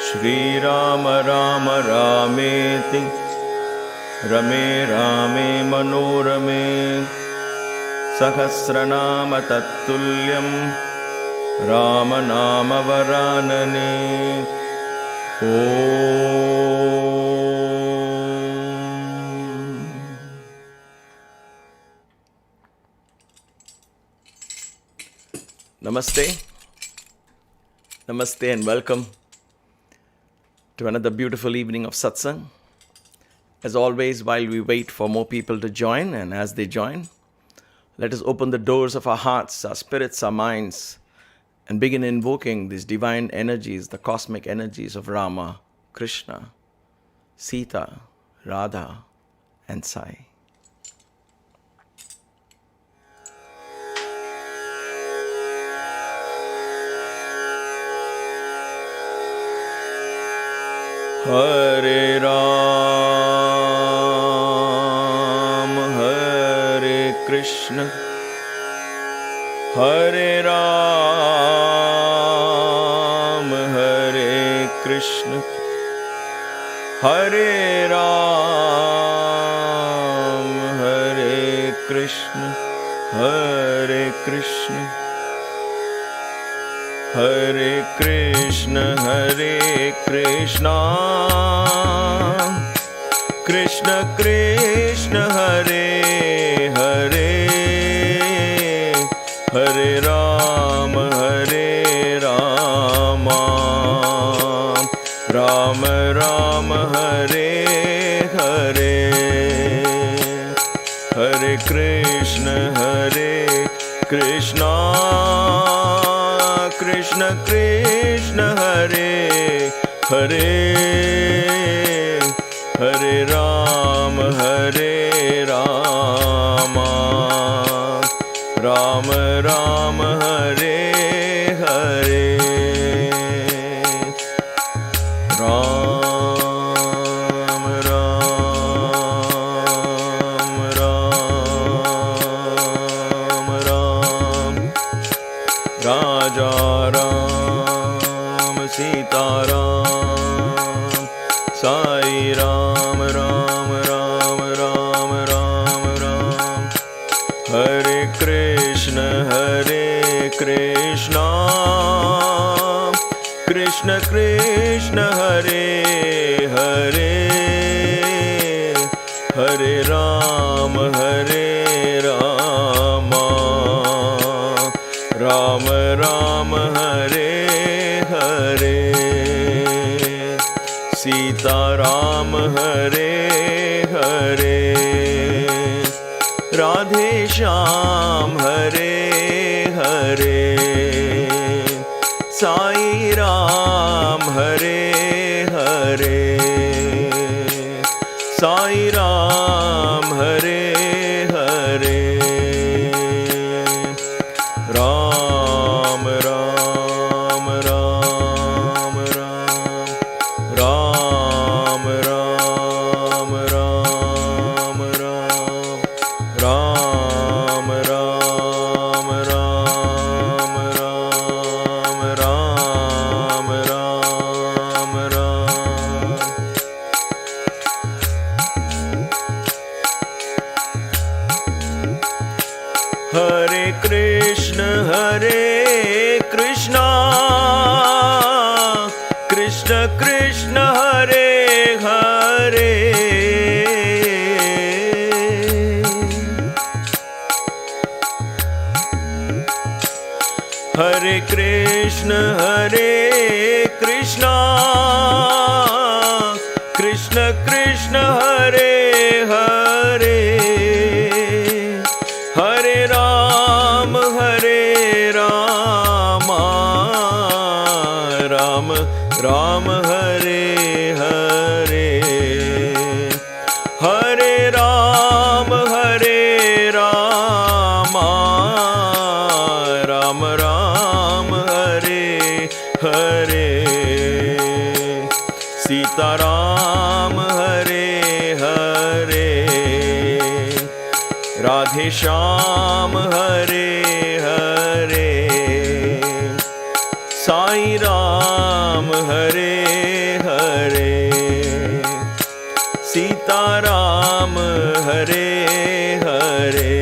श्रीराम राम रामेति रमे रामे मनोरमे सहस्रनाम तत्तुल्यं राम नाम वरानने। Namaste and welcome to another beautiful evening of satsang. As always, while we wait for more people to join, and as they join, let us open the doors of our hearts, our spirits, our minds, and begin invoking these divine energies, the cosmic energies of Rama, Krishna, Sita, Radha, and Sai. Hare Ram, Hare Krishna, Hare Ram, Hare Krishna, Hare Ram, Hare Krishna, Hare Krishna, Hare Krishna, Hare Krishna, Krishna Krishna, Hare Hare, Hare Rama, Hare Rama, Rama Rama, Hare Hare, Hare Krishna, Hare Krishna, Krishna Krishna, Hare Hare, Hare Rama, Hare Rama, Rama Rama, Hare Hare, Ram Ram Ram Ram, Raja Ram, Sita Ram, Sai Ram, Ram Ram Ram Ram Ram, Hare Krishna, Hare Krishna, Krishna Krishna, Hare Hare, Hare Rama, Hare Rama, Rama Rama, Hare Hare, Sita Ram, Hare Hare, Radhe Shyam, Hare Hare, Sai Ram, Hare Hare, Sai Ram, Hare Hare, Ram Ram Ram Ram, Ram Ram Ram Ram, Ram Ram Ram Ram, Ram Ram Ram. Hare Krishna, Hare Krishna, Krishna Krishna, Hare Hare, Hare Krishna, Hare Krishna, Krishna Krishna, Hare Hare, Hare Ram, Hare Rama, Ram Ram, Hare Hare, Hare Ram, Hare Rama, Ram Ram, Hare हरे सीताराम हरे हरे राधे श्याम हरे हरे साई राम हरे हरे सीताराम हरे हरे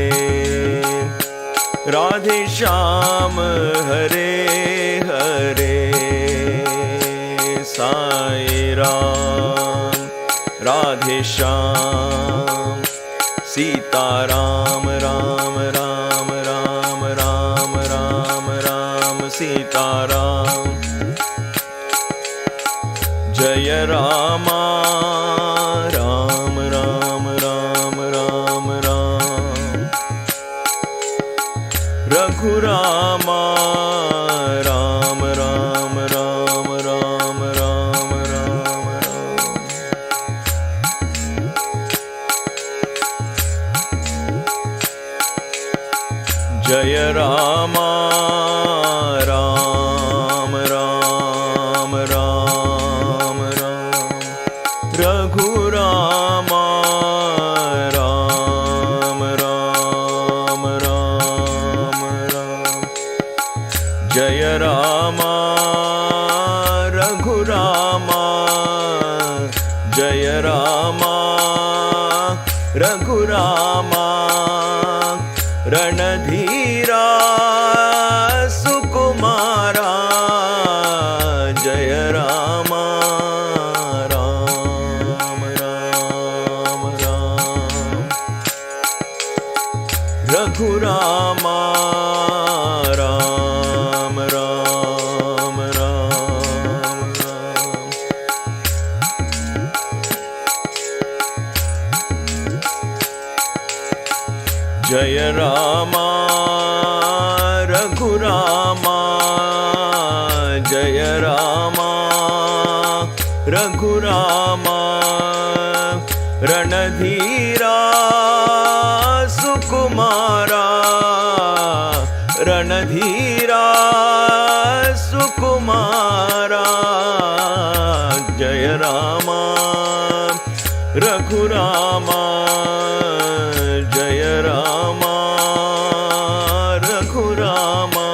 राधे श्याम हरे हरे साई राम राधे श्याम सीताराम राम राम राम राम राम राम सीताराम जय रामा राम राम राम राम राम रघुरामा राम राम राम राम राम राम राम जय रामा राम राम राम राम रघुरामा राम राम राम राम जय रामा रघुरामा जय रामा रघुरामा रणधीरा सुकुमारा जय रामा राम राम राम रघुरामा राम राम राम राम जय रामा रघुरामा जय रामा रघुरामा रणधीरा सुकुमारा रणधीरा सुकुमारा जय रामा रघुरामा जय रामा रघुरामा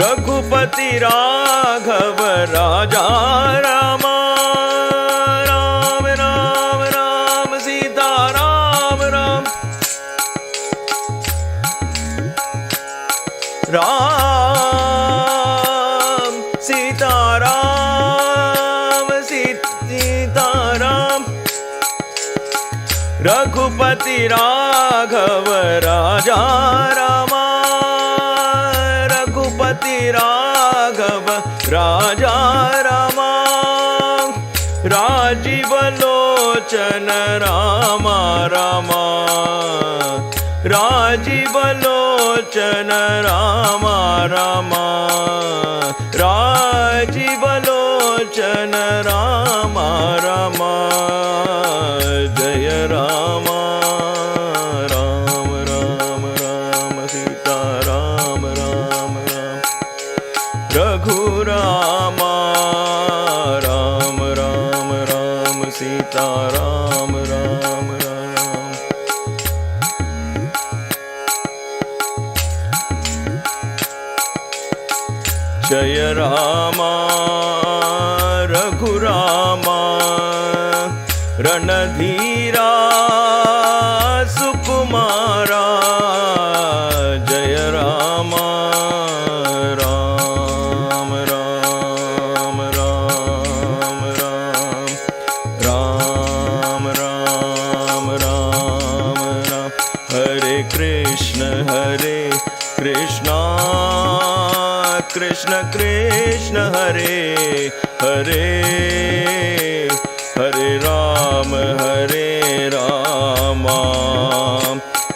रघुपति राघव राजा रामा राम राम राम सीता राम राम राम सीता राम सीता राम रघुपति राघव राजा रामा रघुपति राघव राजा रामा राजीव लोचन रामा रामा राजीव लोचन रामा रामा राजीव लोचन रामा रामा जय रामा राम राम राम सीता राम राम राम रघुरामा राम राम राम सीता राम राम राम जय रामा रघुरामा रणधीरा सुकुमारा जय रामा राम राम राम राम राम राम राम राम हरे कृष्ण कृष्ण कृष्ण हरे हरे हरे राम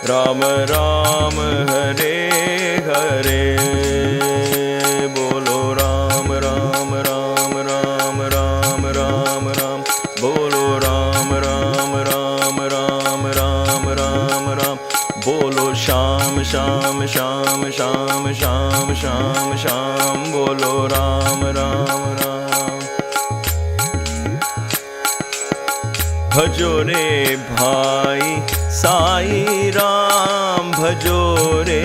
राम राम हरे हरे बोलो राम राम राम राम राम राम राम बोलो राम राम राम राम राम राम राम बोलो श्याम श्याम श्याम श्याम श्याम श्याम श्याम बोलो राम राम राम। भजो रे भाई साई राम, भजो रे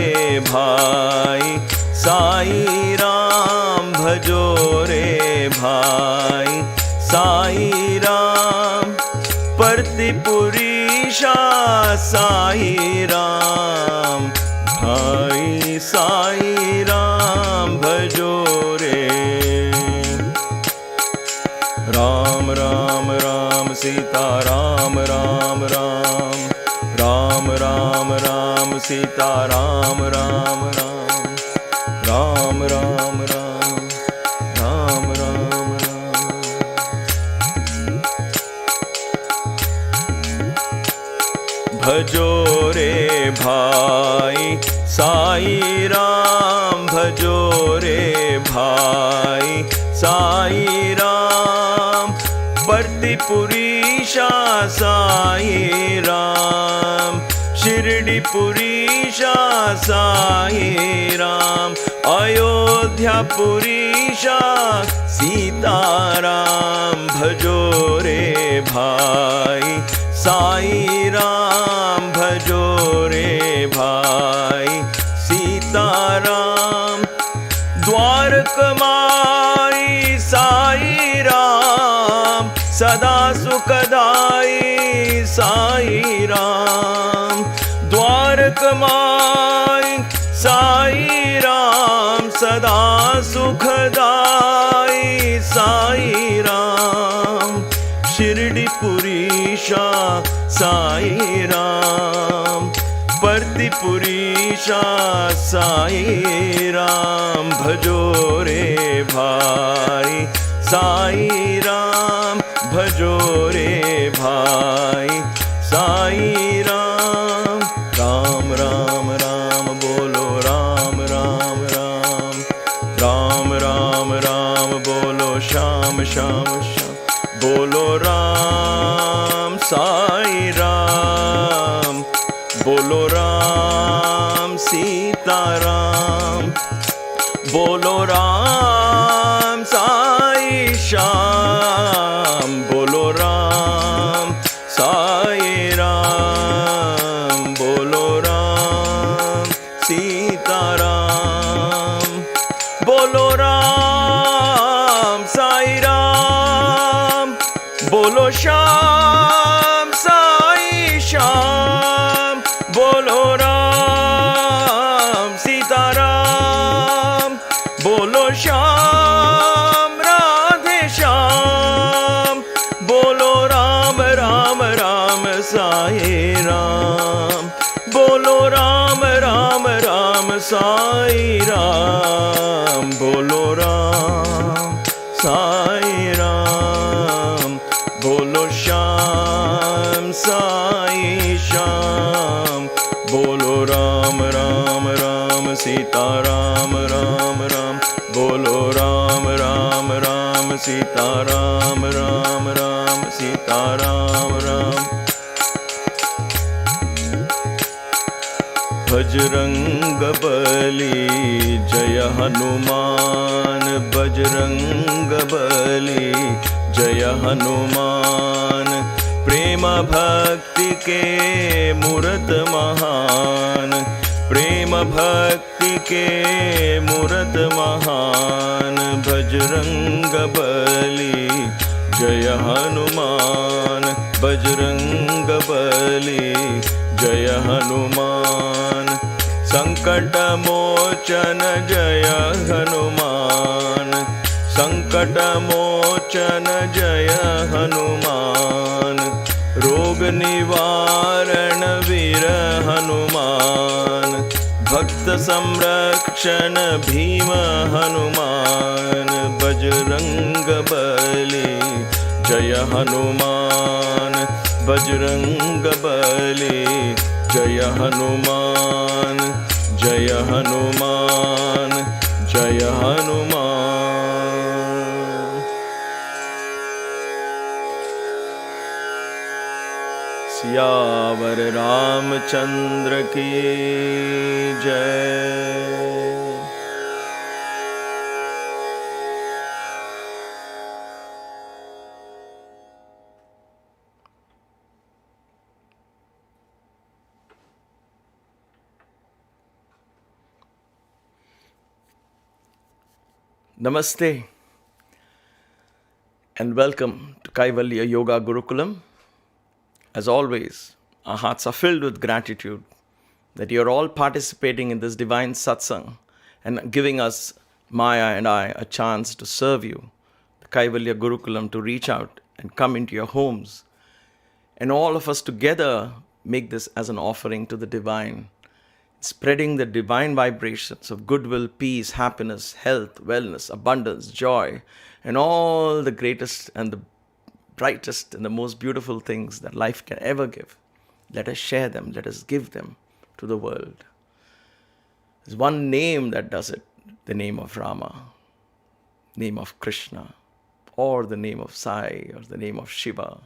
भाई साई राम, भजो रे भाई साई राम। परतिपुरीशा साई राम, भाई साई राम भजो रे। राम राम राम सीता राम राम राम, राम राम राम सीता राम राम राम, राम राम राम राम राम राम। भजो रे भाई साई राम, भजो रे भाई साई राम। परतिपुरीशा साई राम, शिरडीपुरीशा साई राम। अयोध्यापुरीशा सीताराम, भजो रे भाई साई राम, भजो रे भाई सीताराम। द्वारकमाई साई राम, सदा सुखदाई साई राम। द्वारकमाई साई राम, सदा सुखदाई साई राम। शिरडीपुरीशा साई राम, परतिपुरीशा साई राम। भजो रे भाई साई राम, भजो रे भाई साई राम। राम राम राम बोलो राम राम राम, राम राम राम बोलो श्याम श्याम श्याम बोलो राम साई राम, बोलो राम सीताराम, बोलो राम साई श्याम, बोलो राम साई राम, बोलो राम सीताराम। बोलो राम साई राम, बोलो श्याम साई श्याम, बोलो राम सीताराम। बोलो श्याम राधे श्याम, बोलो राम राम राम साई राम। बोलो राम राम राम साई राम, बोलो राम साई राम। बोलो श्याम साई श्याम, बोलो राम राम राम सीता राम राम राम। बोलो राम राम राम सीता राम राम राम, सीता राम राम। बजरंग बली जय हनुमान, बजरंग बली जय हनुमान। प्रेम भक्ति के मूरत महान, प्रेम भक्ति के मूरत महान। बजरंग बली जय हनुमान, बजरंग बली जय हनुमान। संकट मोचन जय हनुमान, संकट मोचन जय हनुमान। रोग निवारण वीर हनुमान, भक्त संरक्षण भीम हनुमान। बजरंग बली जय हनुमान, बजरंग बली जय हनुमान, जय हनुमान, जय हनुमान। सियावर रामचंद्र की जय। Namaste and welcome to Kaivalya Yoga Gurukulam. As always, our hearts are filled with gratitude that you're all participating in this divine satsang and giving us, Maya and I, a chance to serve you, the Kaivalya Gurukulam, to reach out and come into your homes. And all of us together make this as an offering to the divine, spreading the divine vibrations of goodwill, peace, happiness, health, wellness, abundance, joy, and all the greatest and the brightest and the most beautiful things that life can ever give. Let us share them, let us give them to the world. There's one name that does it, the name of Rama, name of Krishna, or the name of Sai, or the name of Shiva.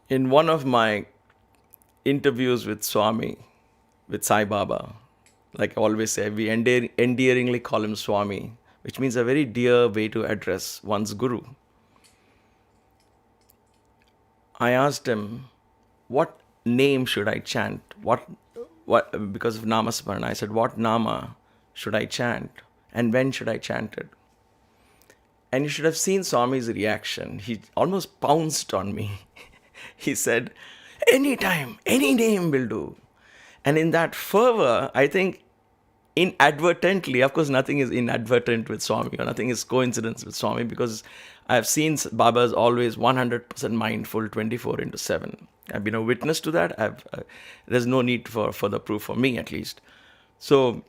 In one of my interviews with Swami, with Sai Baba, like I always say, we endearingly call him Swami, which means a very dear way to address one's guru. I asked him, what name should I chant? What because of Namasmarana, I said, what Nama should I chant? And when should I chant it? And you should have seen Swami's reaction. He almost pounced on me. He said, anytime, any name will do. And in that fervor, I think inadvertently, of course nothing is inadvertent with Swami, or nothing is coincidence with Swami, because I've seen Baba is always 100% mindful 24/7. I've been a witness to that. There's no need for further proof for me, at least. So,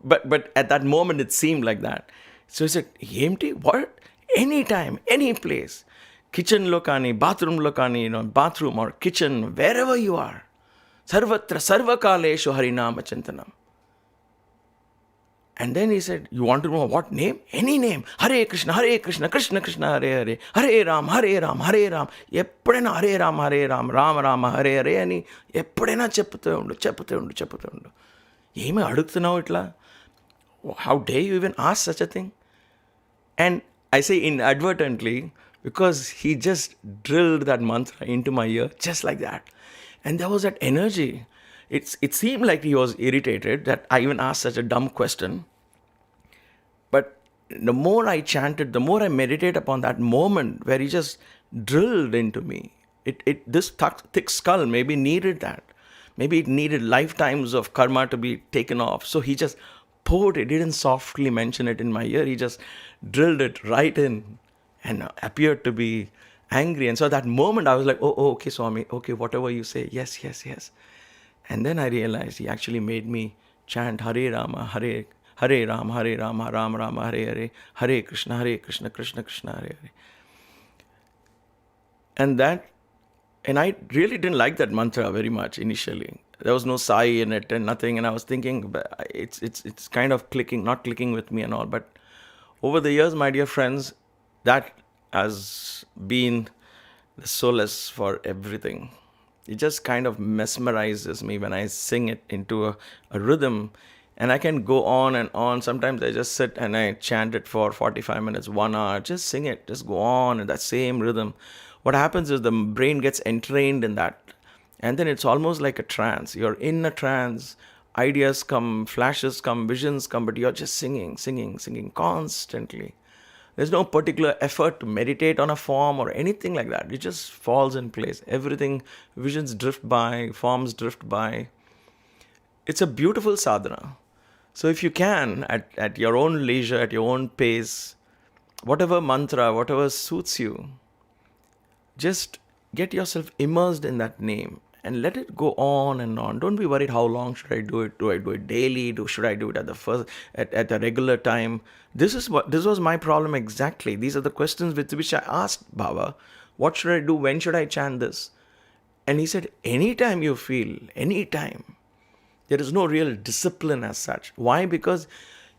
but at that moment it seemed like that. So he said, EMT, what? Anytime, any place. Kitchen lokani, bathroom lokani, bathroom or kitchen, wherever you are. Sarvatra sarvakaleshu harinama chintanam. And then he said, you want to know what name? Any name. Hare Krishna, Krishna Krishna, Hare Hare. Hare Ram, Hare Ram, Hare Ram. Eppadena Hare Ram, Hare Ram, Ram Rama, Hare Hare ani eppadena cheppute undu. Ema adugtunnavu itla? How dare you even ask such a thing? And I say inadvertently because he just drilled that mantra into my ear just like that. And there was that energy. It seemed like he was irritated that I even asked such a dumb question. But the more I chanted, the more I meditated upon that moment where he just drilled into me. This thick skull maybe needed that. Maybe it needed lifetimes of karma to be taken off. So he just poured it. He didn't softly mention it in my ear. He just drilled it right in and appeared to be angry. And so at that moment I was like, oh, okay, Swami, okay, whatever you say, yes. And then I realized he actually made me chant Hare Rama, Hare Rama, Hare Rama, Ram Rama, Hare Hare, Hare Krishna, Krishna Krishna, Hare Hare. And I really didn't like that mantra very much initially. There was no sai in it and nothing. And I was thinking, it's kind of not clicking with me and all. But over the years, my dear friends, that has been the solace for everything. It just kind of mesmerizes me when I sing it into a rhythm. And I can go on and on. Sometimes I just sit and I chant it for 45 minutes, 1 hour. Just sing it. Just go on in that same rhythm. What happens is the brain gets entrained in that. And then it's almost like a trance. You're in a trance. Ideas come, flashes come, visions come, but you're just singing constantly. There's no particular effort to meditate on a form or anything like that. It just falls in place. Everything, visions drift by, forms drift by. It's a beautiful sadhana. So if you can, at your own leisure, at your own pace, whatever mantra, whatever suits you, just get yourself immersed in that name and let it go on and on. Don't be worried how long should I do it. Do I do it daily? Should I do it at a regular time? This was my problem exactly. These are the questions with which I asked Baba. What should I do? When should I chant this? And he said, anytime you feel, anytime. There is no real discipline as such. Why? Because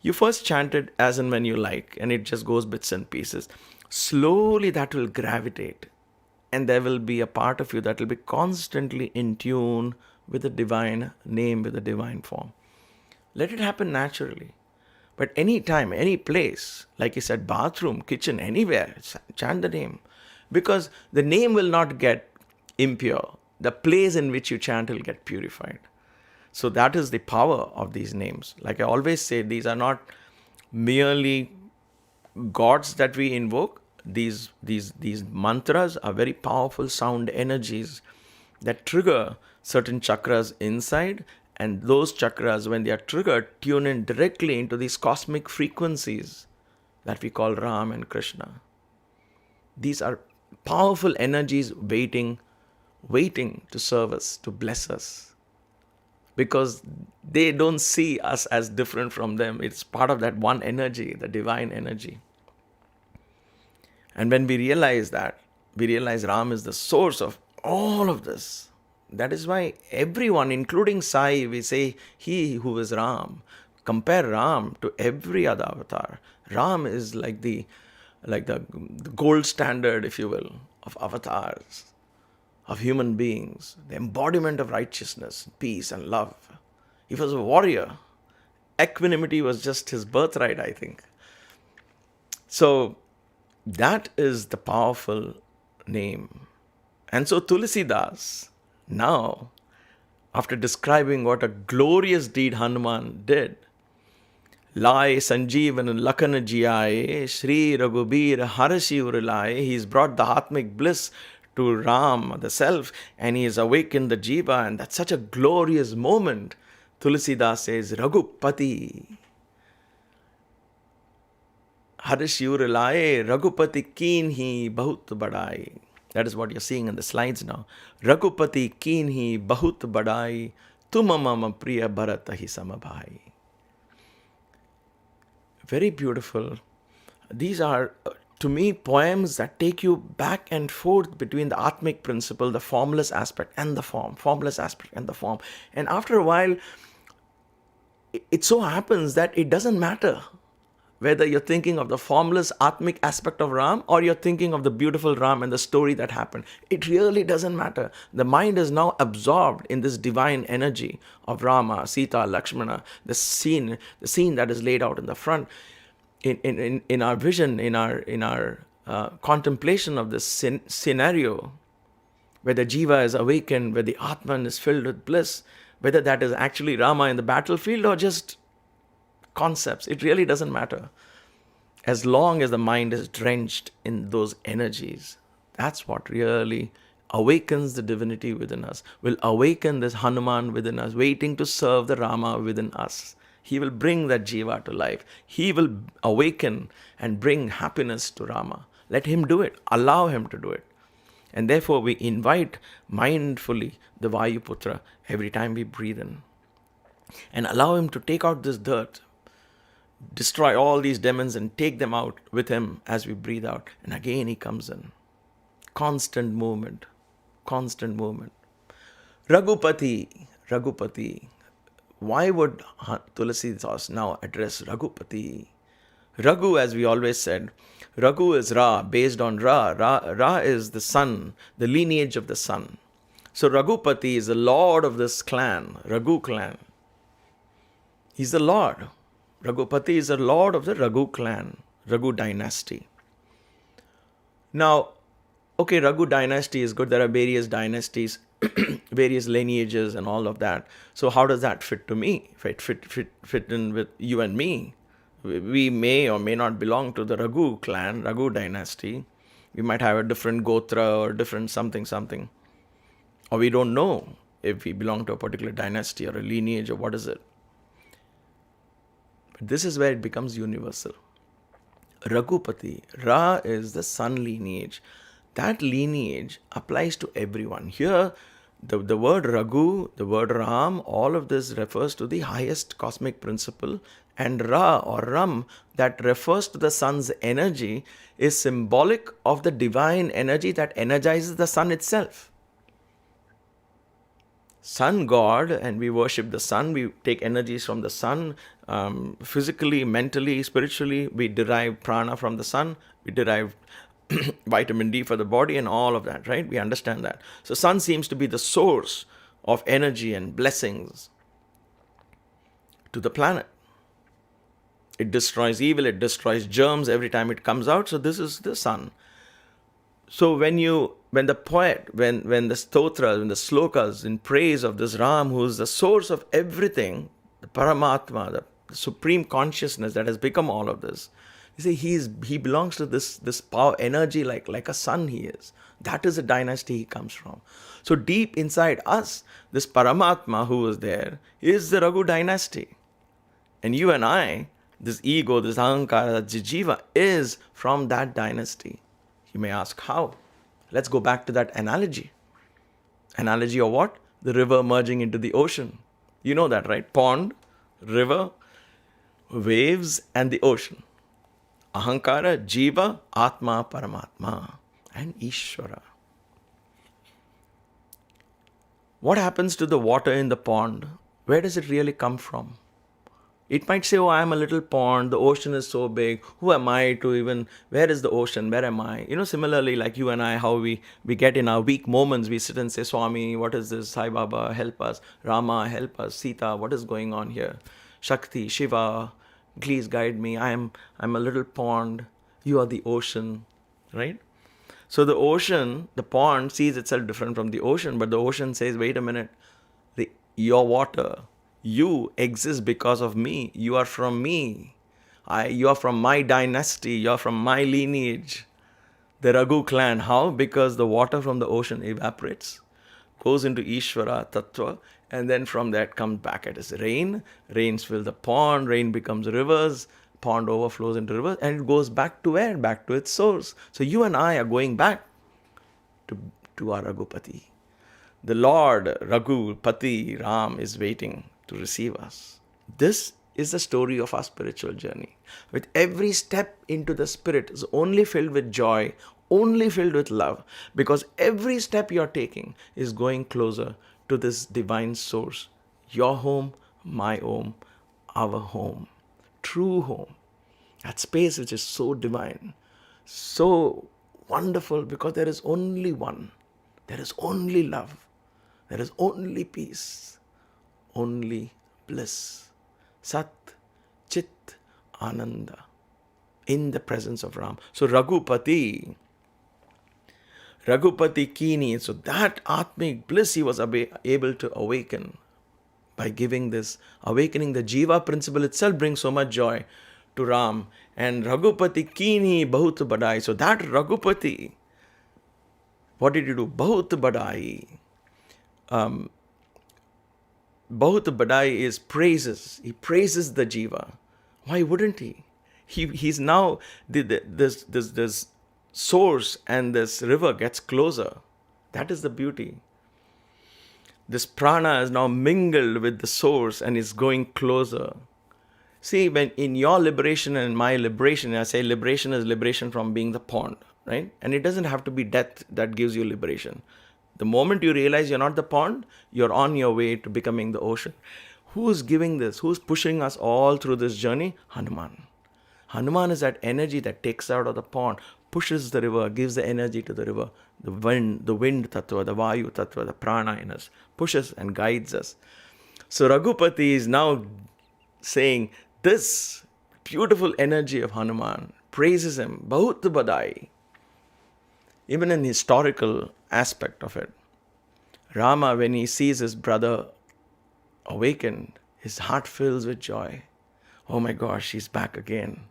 you first chant it as and when you like, and it just goes bits and pieces. Slowly that will gravitate. and there will be a part of you that will be constantly in tune with the divine name, with the divine form. Let it happen naturally. But any time, any place, like he said, bathroom, kitchen, anywhere, chant the name. Because the name will not get impure. The place in which you chant will get purified. So that is the power of these names. Like I always say, these are not merely gods that we invoke. These mantras are very powerful sound energies that trigger certain chakras inside, and those chakras, when they are triggered, tune in directly into these cosmic frequencies that we call Ram and Krishna. These are powerful energies waiting to serve us, to bless us, because they don't see us as different from them. It's part of that one energy, the divine energy. And when we realize that, we realize Ram is the source of all of this. That is why everyone, including Sai, we say, he who is Ram. Compare Ram to every other avatar. Ram is like the gold standard, if you will, of avatars, of human beings, the embodiment of righteousness, peace and love. He was a warrior. Equanimity was just his birthright, I think. So that is the powerful name. And so Tulsidas, now, after describing what a glorious deed Hanuman did, Lai Sanjeevan Lakhan Jiaye, Shri Raghubir Harashi Urlaye, he's brought the Atmic bliss to Ram, the self, and he has awakened the Jiva, and that's such a glorious moment. Tulsidas says, Raghupati. Harashi Urlaye, Raghupati keen hi bahut badai. That is what you're seeing in the slides now. Raghupati keen hi bahut badai, tuma mama priya bharata hi samabhai. Very beautiful. These are, to me, poems that take you back and forth between the Atmic principle, the formless aspect and the form, formless aspect and the form. And after a while, it so happens that it doesn't matter whether you're thinking of the formless Atmic aspect of Ram or you're thinking of the beautiful Ram and the story that happened. It really doesn't matter. The mind is now absorbed in this divine energy of Rama, Sita, Lakshmana, the scene that is laid out in the front. In our vision, in our contemplation of this scenario, where the Jiva is awakened, where the Atman is filled with bliss, whether that is actually Rama in the battlefield or just concepts, it really doesn't matter. As long as the mind is drenched in those energies, that's what really awakens the divinity within us, will awaken this Hanuman within us, waiting to serve the Rama within us. He will bring that Jiva to life. He will awaken and bring happiness to Rama. Let him do it. Allow him to do it. And therefore we invite mindfully the Vayuputra every time we breathe in. And allow him to take out this dirt, destroy all these demons and take them out with him as we breathe out. And again he comes in. Constant movement. Constant movement. Raghupati. Why would Tulsidas now address Raghupati? Raghu, as we always said, Raghu is Ra, based on Ra. Ra is the sun, the lineage of the sun. So Raghupati is the lord of this clan, Raghu clan. He's the lord. Raghupati is the lord of the Raghu clan, Raghu dynasty. Now, okay, Raghu dynasty is good. There are various dynasties, various lineages and all of that. So how does that fit to me? Fit in with you and me? We may or may not belong to the Raghu clan, Raghu dynasty. We might have a different gotra or different something. Or we don't know if we belong to a particular dynasty or a lineage or what is it. But this is where it becomes universal. Raghupati, Ra is the sun lineage. That lineage applies to everyone. Here, the word Raghu, the word Ram, all of this refers to the highest cosmic principle. And Ra or Ram, that refers to the sun's energy, is symbolic of the divine energy that energizes the sun itself. Sun God, and we worship the sun, we take energies from the sun, physically, mentally, spiritually, we derive prana from the sun, we derive vitamin D for the body and all of that, right? We understand that. So sun seems to be the source of energy and blessings to the planet. It destroys evil, it destroys germs every time it comes out. So this is the sun. So when the poet, when the stotras, when the slokas in praise of this Ram, who is the source of everything, the Paramatma, the supreme consciousness that has become all of this, you see, he belongs to this power, energy, like a sun he is. That is the dynasty he comes from. So deep inside us, this Paramatma who is there is the Raghu dynasty. And you and I, this ego, this ahankara, this jiva, is from that dynasty. You may ask how. Let's go back to that analogy. Analogy of what? The river merging into the ocean. You know that, right? Pond, river, waves, and the ocean. Ahankara, jiva, atma, paramatma, and Ishvara. What happens to the water in the pond? Where does it really come from? It might say, oh, I am a little pond, the ocean is so big, who am I to even, where is the ocean, where am I? Similarly, like you and I, how we get in our weak moments, we sit and say, Swami, what is this? Sai Baba, help us. Rama, help us. Sita, what is going on here? Shakti, Shiva, please guide me. I'm a little pond, you are the ocean, right? So the ocean, the pond sees itself different from the ocean, but the ocean says, wait a minute, your water, you exist because of me. You are from me. You are from my dynasty. You are from my lineage. The Raghu clan. How? Because the water from the ocean evaporates, goes into Ishvara, Tattva, and then from that comes back as rain. Rains fill the pond. Rain becomes rivers. Pond overflows into rivers. And it goes back to where? Back to its source. So you and I are going back to our Raghupati. The Lord Raghupati Ram is waiting to receive us. This is the story of our spiritual journey. With every step into the spirit is only filled with joy, only filled with love, because every step you're taking is going closer to this divine source. Your home, my home, our home, true home. That space which is so divine, so wonderful, because there is only one. There is only love. There is only peace. Only bliss, Sat, Chit, Ananda, in the presence of Ram. So Raghupati Kini, so that Atmic bliss he was able to awaken by giving this, awakening the Jiva principle itself brings so much joy to Ram. And Raghupati Kini Bahut Badai, so that Raghupati, what did he do? Bahut Badai. Bahut Badai is praises. He praises the Jiva. Why wouldn't he? He's now, this source and this river gets closer. That is the beauty. This prana is now mingled with the source and is going closer. See, when in your liberation and my liberation, I say liberation is liberation from being the pond, right? And it doesn't have to be death that gives you liberation. The moment you realize you're not the pond, you're on your way to becoming the ocean. Who's giving this? Who's pushing us all through this journey? Hanuman. Hanuman is that energy that takes out of the pond, pushes the river, gives the energy to the river. The wind tattva, the vayu tattva, the prana in us, pushes and guides us. So Raghupati is now saying this beautiful energy of Hanuman, praises him, Bahut Badai. Even in historical aspect of it, Rama, when he sees his brother awakened, his heart fills with joy. Oh my gosh, he's back again.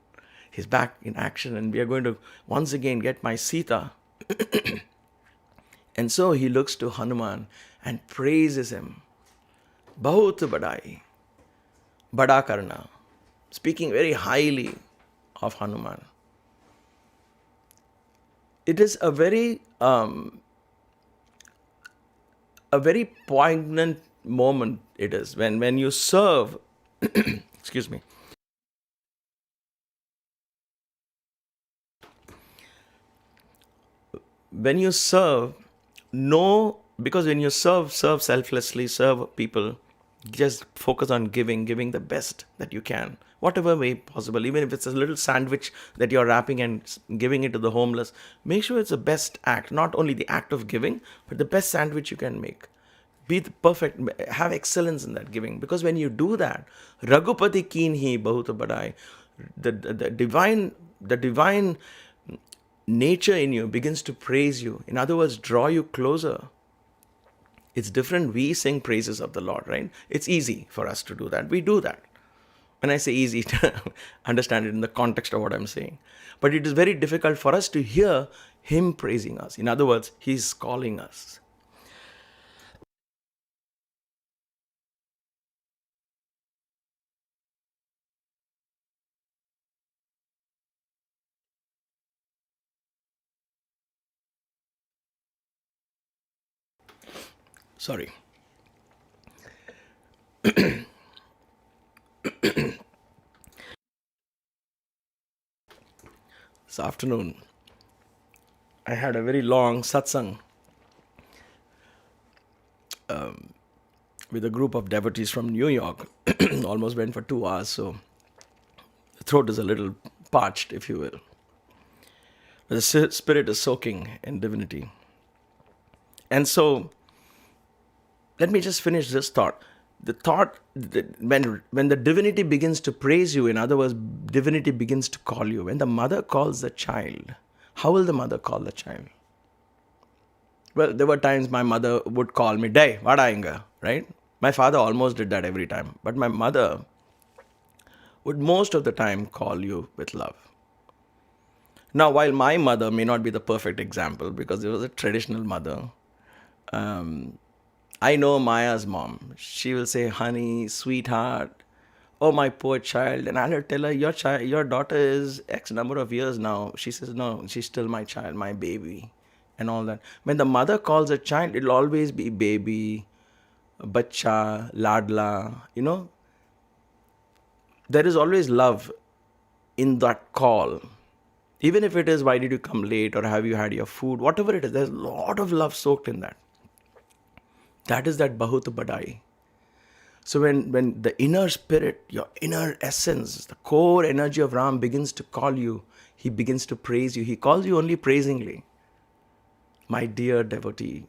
He's back in action, and we are going to once again get my Sita. And so he looks to Hanuman and praises him. Bahut Badai. Bada Karna. Speaking very highly of Hanuman. It is a very poignant moment. It is when you serve. Excuse me. When you serve, because when you serve selflessly, serve people, just focus on giving the best that you can. whatever way possible. Even if it's a little sandwich that you're wrapping and giving it to the homeless, make sure it's the best act, not only the act of giving, but the best sandwich you can make. Be the perfect, have excellence in that giving. Because when you do that, Raghupati keen hi bahut badai, the divine nature in you begins to praise you. In other words, draw you closer. It's different. We sing praises of the Lord, right? It's easy for us to do that. We do that. When I say easy, understand it in the context of what I'm saying. But it is very difficult for us to hear Him praising us. In other words, He's calling us. Sorry. This afternoon, I had a very long satsang with a group of devotees from New York. Almost went for 2 hours, so the throat is a little parched, if you will. But the spirit is soaking in divinity. And so, let me just finish this thought. The thought that when the divinity begins to praise you, in other words, divinity begins to call you. When the mother calls the child, how will the mother call the child? Well, there were times my mother would call me, Day, vada inga, right? My father almost did that every time. But my mother would most of the time call you with love. Now, while my mother may not be the perfect example because it was a traditional mother, I know Maya's mom. She will say, honey, sweetheart, oh, my poor child. And I'll tell her, your daughter is X number of years now. She says, no, she's still my child, my baby, and all that. When the mother calls a child, it'll always be baby, bacha, ladla, There is always love in that call. Even if it is, why did you come late, or have you had your food, whatever it is, there's a lot of love soaked in that. That is that bahut badai. So when the inner spirit, your inner essence, the core energy of Ram begins to call you, he begins to praise you. He calls you only praisingly. My dear devotee,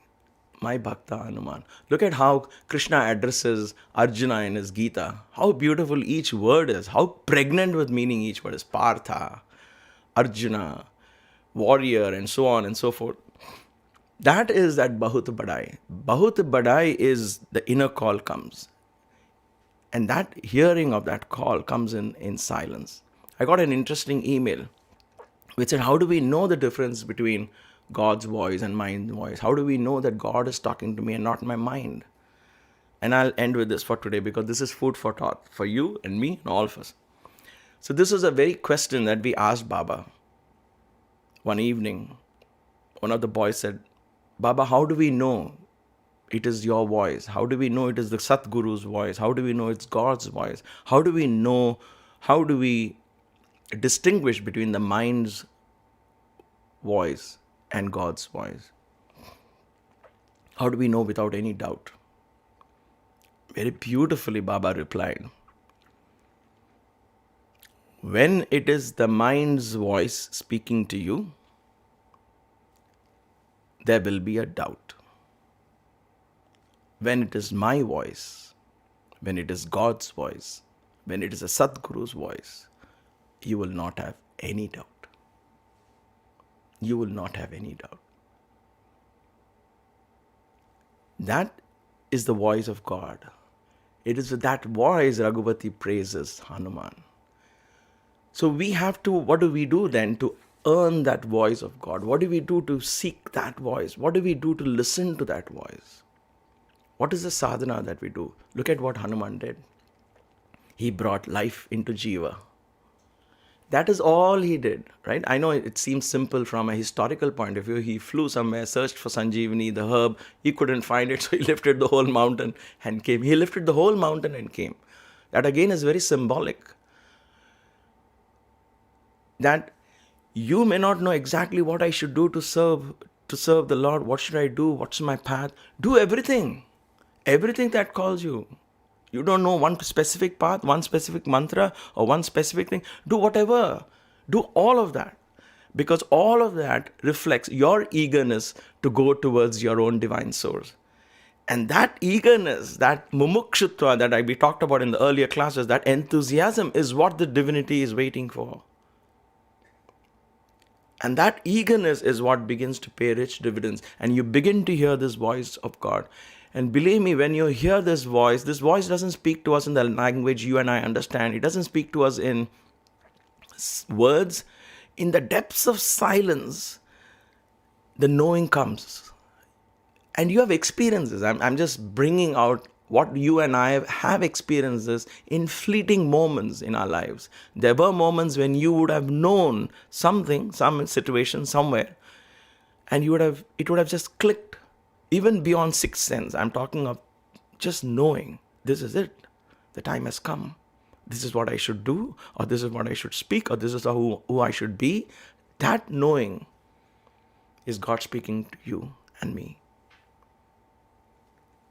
my Bhakta Hanuman. Look at how Krishna addresses Arjuna in his Gita. How beautiful each word is. How pregnant with meaning each word is. Partha, Arjuna, warrior, and so on and so forth. That is that Bahut Badai. Bahut Badai is the inner call comes. And that hearing of that call comes in silence. I got an interesting email which said, how do we know the difference between God's voice and my voice? How do we know that God is talking to me and not my mind? And I'll end with this for today because this is food for thought for you and me and all of us. So this is a very question that we asked Baba. One evening, one of the boys said, Baba, how do we know it is your voice? How do we know it is the Satguru's voice? How do we know it's God's voice? How do we distinguish between the mind's voice and God's voice? How do we know without any doubt? Very beautifully Baba replied, when it is the mind's voice speaking to you, there will be a doubt. When it is my voice, when it is God's voice, when it is a Satguru's voice, you will not have any doubt. You will not have any doubt. That is the voice of God. It is with that voice Raghupati praises Hanuman. So we have to, what do we do then to earn that voice of God? What do we do to seek that voice? What do we do to listen to that voice? What is the sadhana that we do? Look at what Hanuman did. He brought life into Jiva. That is all he did, right? I know it seems simple from a historical point of view. He flew somewhere, searched for Sanjeevani, the herb. He couldn't find it, so he lifted the whole mountain and came. He lifted the whole mountain and came. That again is very symbolic. That you may not know exactly what I should do to serve the Lord. What should I do? What's my path? Do everything. Everything that calls you. You don't know one specific path, one specific mantra, or one specific thing. Do whatever. Do all of that. Because all of that reflects your eagerness to go towards your own divine source. And that eagerness, that mumukshutva that we talked about in the earlier classes, that enthusiasm is what the divinity is waiting for. And that eagerness is what begins to pay rich dividends. And you begin to hear this voice of God. And believe me, when you hear this voice doesn't speak to us in the language you and I understand. It doesn't speak to us in words. In the depths of silence, the knowing comes. And you have experiences. I'm just bringing out what you and I have experiences in fleeting moments in our lives. There were moments when you would have known something, some situation, somewhere, and it would have just clicked, even beyond sixth sense. I'm talking of just knowing, this is it. The time has come. This is what I should do, or this is what I should speak, or this is who I should be. That knowing is God speaking to you and me.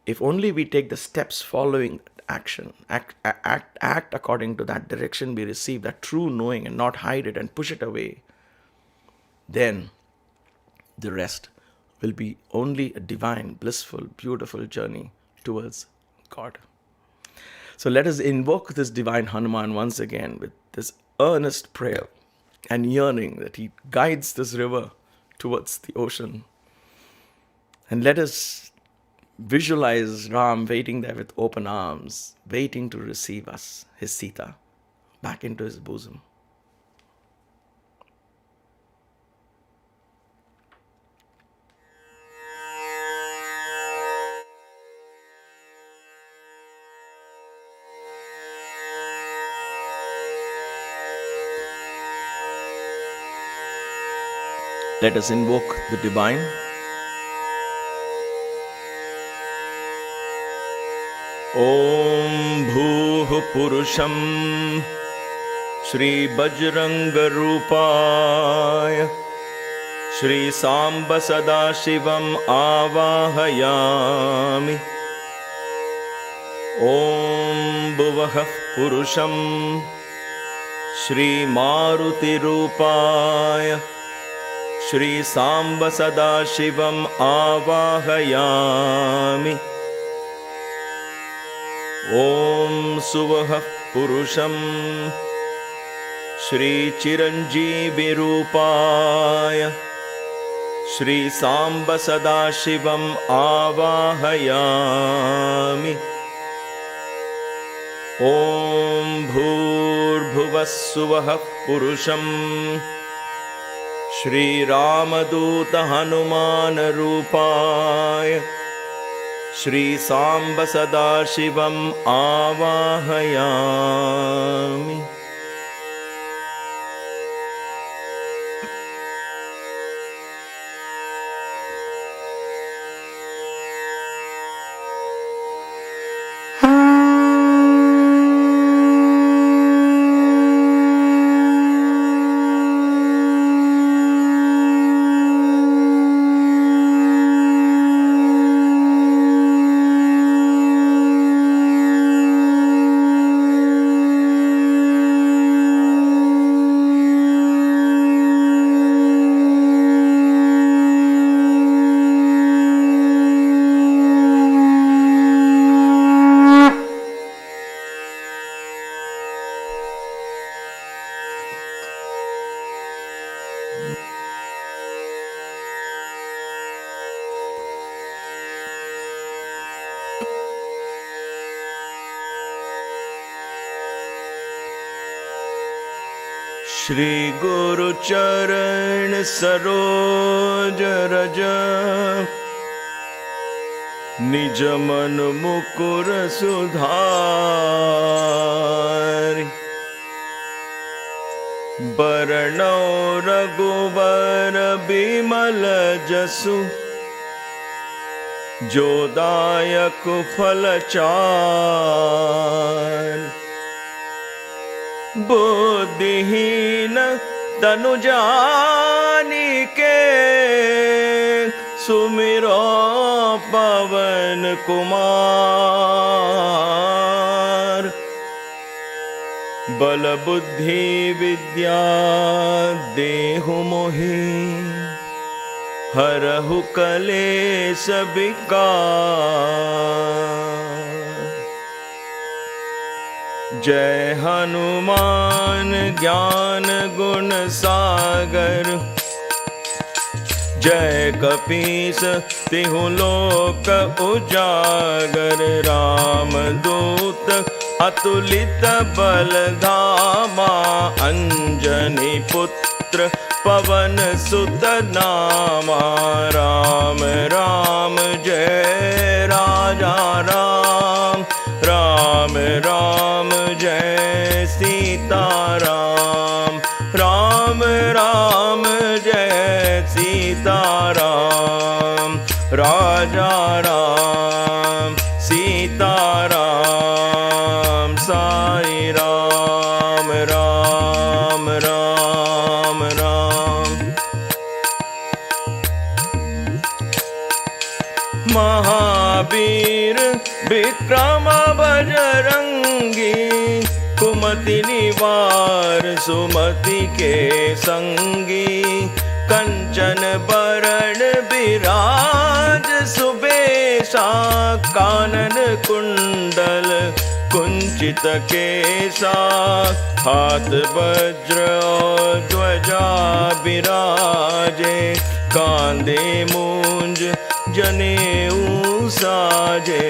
If only we take the steps following action, act according to that direction we receive, that true knowing, and not hide it and push it away, then the rest will be only a divine, blissful, beautiful journey towards God. So let us invoke this divine Hanuman once again with this earnest prayer and yearning that he guides this river towards the ocean. And let us visualize Ram waiting there with open arms, waiting to receive us, his Sita, back into his bosom. Let us invoke the divine. Om Bhuh Purusham Shri Bajrang Rupaya Shri Samba Sadashivam Avahayami. Om Bhuvah Purusham Shri Maruti Rupaya Shri Samba Sadashivam Avahayami. Om Suvah Purusham Shri Chiranjeevi Rupaya Shri Samba Sadashivam Avahayami. Om Bhur Bhuvah Purusham Shri Ramaduta Hanuman Rupaya Shri Samba Sadashivam Avahayami. Shri Guru Charan Saroj Raja Nij Man Mukur Sudhari Baranau Raghuvar Bimal Jasu Jodayak Falachar बुद्धिहीन तनु जानिके सुमिरो पवन कुमार बल बुद्धि विद्या देहु मोहि, हरहु कलेश विकार। जय हनुमान ज्ञान गुण सागर, जय कपीस तिहु लोक उजागर। रामदूत अतुलित बल धामा, अंजनी पुत्र पवन सुत नामा। राम राम जय राजा राम, राम राम जय सीताराम। राम राम जय सीताराम, राजा राम सीताराम। साई राम राम राम राम। महावीर विक्रम बजरंगी, कुमति निवार सुमति के संगी। कंचन बरण विराज सुबेशा, कानन कुंडल कुंचित केसा। हाथ वज्र और ध्वजा विराजे, कांधे मूंज जनेऊ साजे।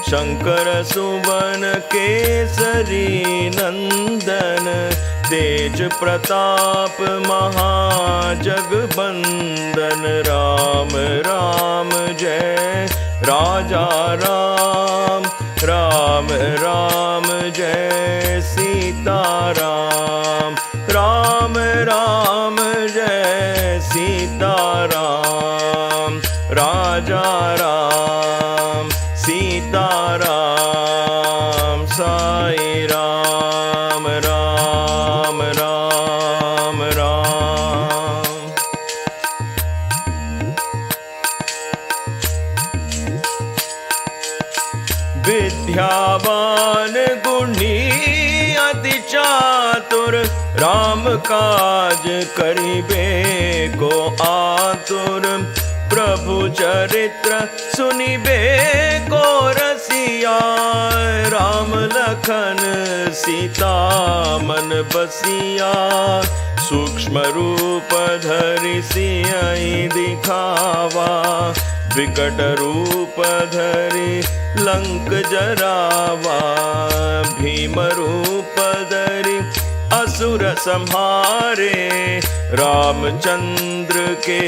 शंकर सुवन केसरी नंदन, तेज प्रताप महाजगबंदन। राम राम जय राजा राम, राम राम जय सीताराम। राम राम जय सीताराम, राजा राम सीताराम। साई राम राम राम राम। विद्यावान गुणी अति चातुर, राम काज करिबे को आतुर। प्रभु चरित्र सुनिबे को रसिया, राम लखन सीता मन बसिया। सूक्ष्म रूप धरि सियहि दिखावा, विकट रूप धरि लंक जरावा। भीम रूप धरि असुर संहारे, रामचंद्र के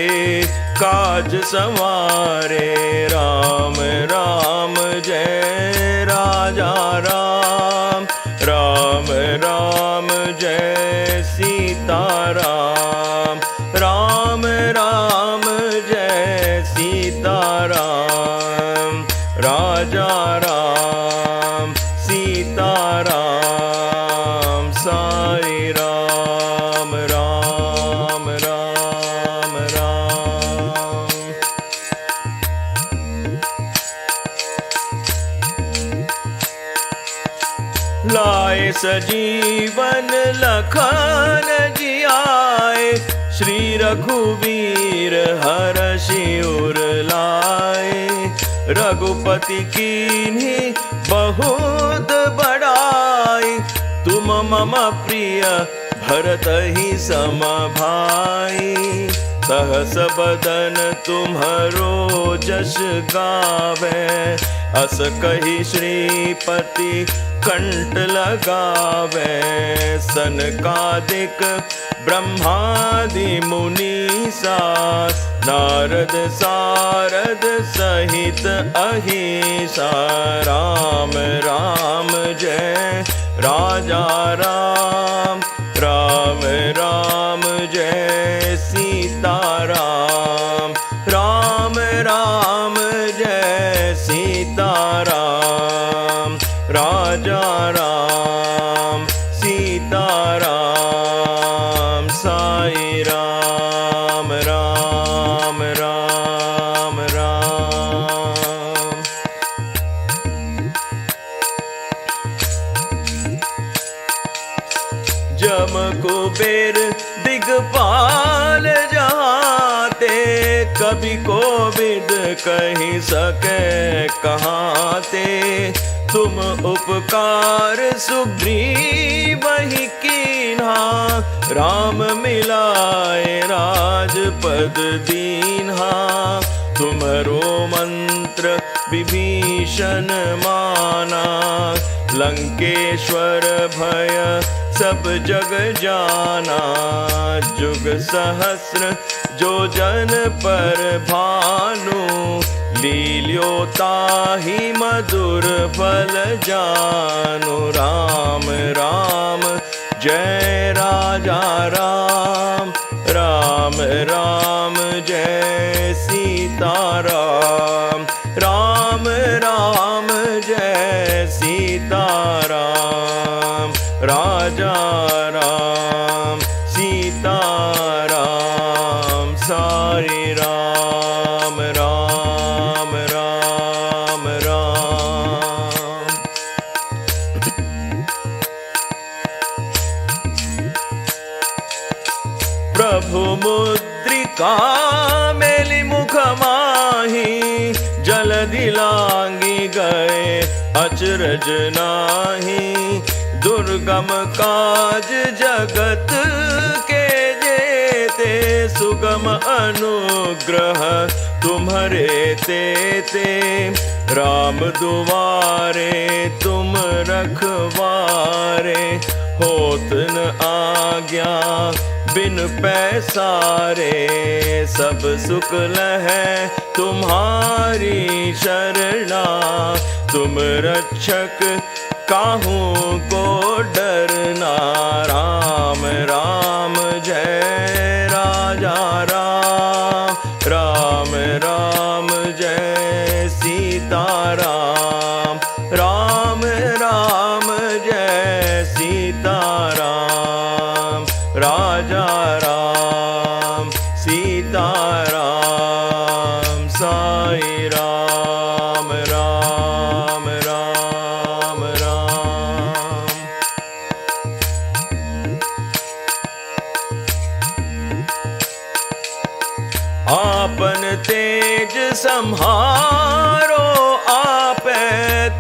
काज संवारे। राम राम जय राजा राम, राम राम जय सीताराम। राम राम जय सीताराम, राजा राम सीताराम। साई राम राम राम राम। लाए सजीवन लखन जियाए, श्री रघुवीर हरषि उर लाए। रघुपति कीन्ही बहुत बड़ाई, तुम मम प्रिय भरतहि सम भाई। सहस बदन तुम्हरो जस गावे, अस कहि श्रीपति कंठ लगावे। सनकादिक ब्रह्मादि मुनीसा, नारद सारद सहित अहिसा। राम राम जय राजा राम, राम राम जय सीताराम। राम राम जय सीताराम, राजा राम सीताराम। साई राम राम राम राम। कुबेर दिगपाल जहाते, कभी कोविद कहीं सके कहाँ ते। तुम उपकार सुग्रीव ही कीन्हा, राम मिलाए राजपद दीन्हा। तुमरो मंत्र विभीषण माना, लंकेश्वर भय सब जग जाना। जुग सहस्र जो जन पर भानु, लील्योताहि मधुर फल जानु। राम राम जय राजा राम, राम राम जय सीताराम। राम राम जय सीताराम, राजा राम सीताराम। साई राम राम राम राम। प्रभु मुद्रिका मेलि मुख माही, जलधि लांगी गए अचरज नाही। दुर्गम काज जगत के जेते, सुगम अनुग्रह तुम्हरे तेते। राम दुआरे तुम रखवारे, होत न आज्ञा बिन पैसारे। सब सुख लहै तुम्हारी शरणा, तुम रक्षक काहू को डरना। राम राम जय राजा राम, राम राम जय सीताराम। राम राम जय सीताराम, राजा राम सीताराम। साई राम राम राम राम। आपन तेज सम्हारो आपे,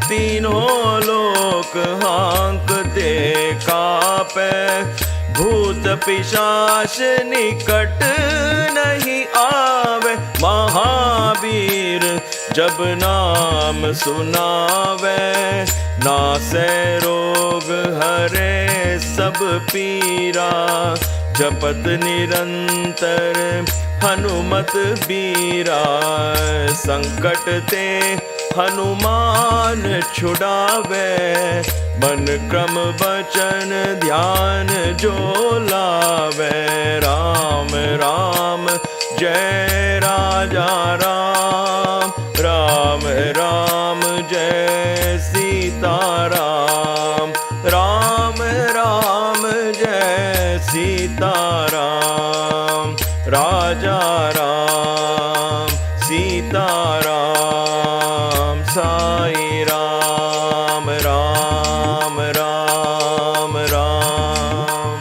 तीनों लोक हांकते कापे। भूत पिशाच निकट नहीं आवे, महावीर जब नाम सुनावे। नासै रोग हरे सब पीरा, जपत निरंतर हनुमत बीरा। संकट ते हनुमान छुड़ावे, मन क्रम वचन ध्यान जो लावे। राम राम जय राजा राम, राम राम जय सीताराम। राम राम जय सीताराम, राजा राम सीताराम। साई राम राम राम राम।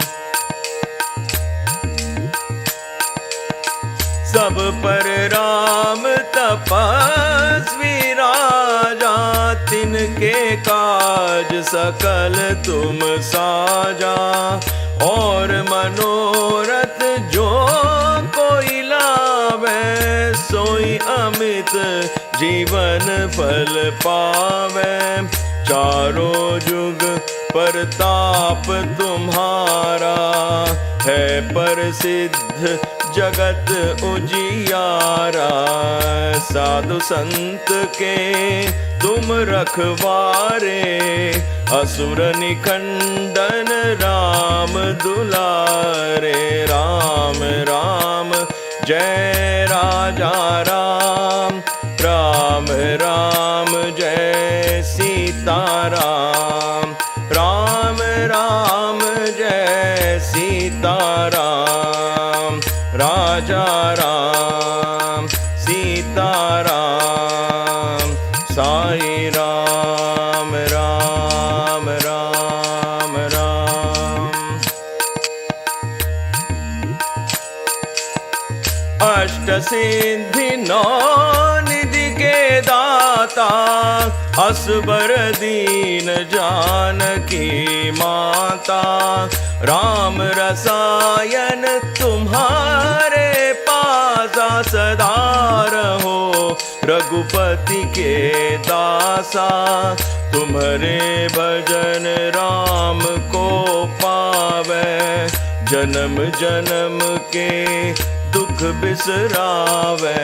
सब पर राम तपस्वी राजा, तिनके काज सकल तुम साजा। और मनोरथ जो कोई लावे, सोई अमित जीवन फल पावे। चारों जुग परताप तुम्हारा, है प्रसिद्ध जगत उजियारा। साधु संत के तुम रखवारे, असुर निखंडन राम दुलारे। राम राम जय राजा राम, राम राम जय सीताराम। राम राम जय सीताराम, राजा राम सीताराम। साई राम राम राम राम। अष्ट सिद्धि नौ निधि के दाता, असबर दीन जानकी माता। राम रसायन तुम्हारे पासा, सदा रहो रघुपति के दासा। तुम्हारे भजन राम को पावे, जन्म जन्म के दुख बिसरावे।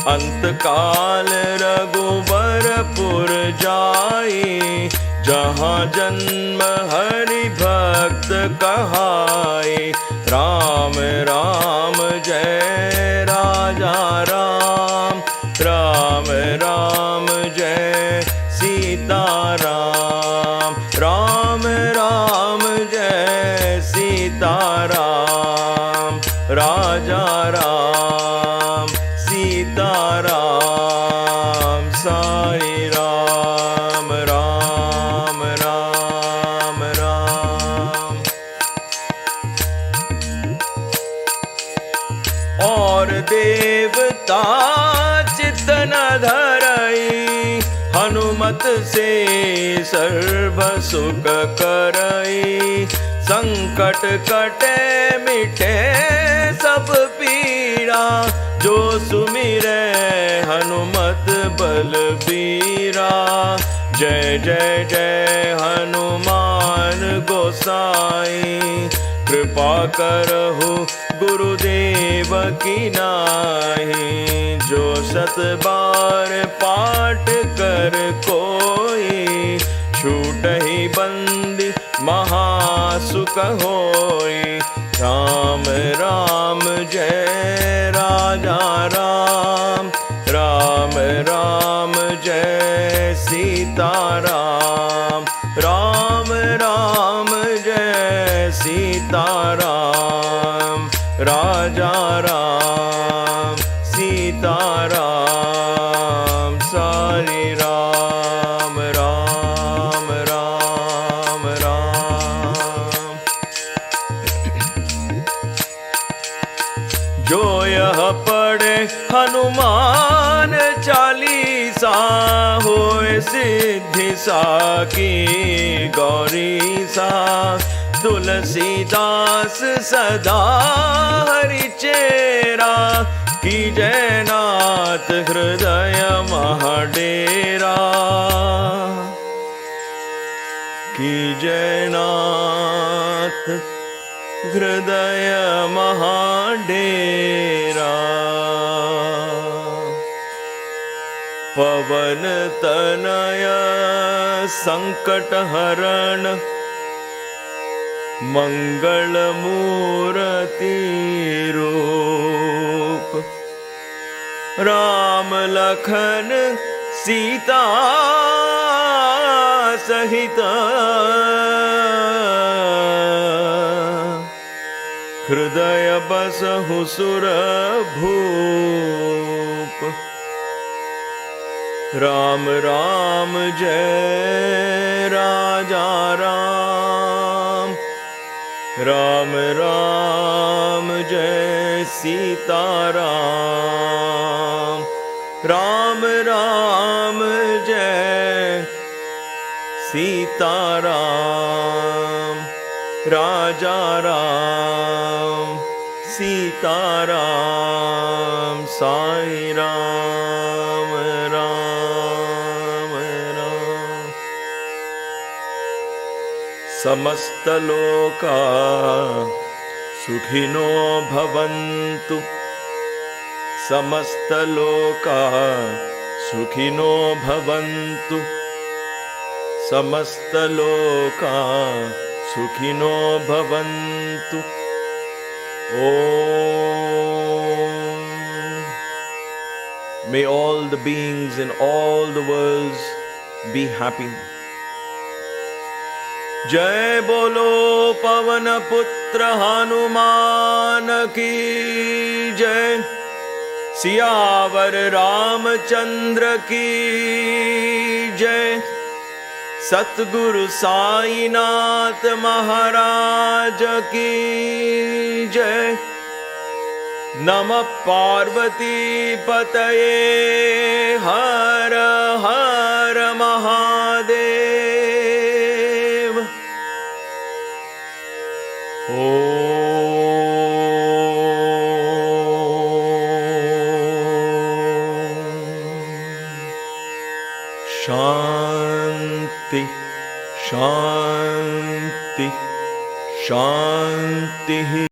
अंत काल रघुबरपुर जाई, जहाँ जन्म हरि भक्त कहाई। राम राम जय राजा राम, राम राम जय सीता राम। राम राम जय सीता राम, राजा राम सीता राम। साई राम राम राम राम। और देवता चित्त न धरई, हनुमत से सर्व सुख करई। संकट कटे मिटे सब पीड़ा, जो सुमिरै हनुमत बलबीरा। जय जय जय हनुमान गोसाई, कृपा करहु गुरुदेव की नाहि। जो शत बार पाठ कर कोई, छूटहि बंदी महासुख होई। राम राम जय राजा राम, राम राम जय सीता राम। राम राम जय सीता राम, राजा राम सीता राम। सारी राम राम राम राम। जो यह पढ़े हनुमान चालीसा, होए सिद्धि साकी गौरी सा। तुलसीदास सदा हरि चेरा, कीजय नाथ हृदय महाडेरा। कीजय नाथ हृदय महाडेरा। पवन तनय संकट हरण, मंगल मूर्ति रूप। राम लखन सीता सहित, हृदय बसहु सुर भूप। राम राम जय राजा राम, राम राम जय सीता राम। राम राम जय सीता राम, राजा राम सीता राम। साई राम राम राम। समस्त लोका सुखिनो भवन्तु, समस्त लोका सुखिनो भवन्तु, समस्त लोका सुखिनो भवन्तु। Om. May all the beings in all the worlds be happy. जय बोलो पवन पुत्र हनुमान की जय। सियावर रामचंद्र की जय। सतगुरु साईनाथ महाराज की जय। नमः पार्वती पतये हर हर महादेव। शांति शांति शांति।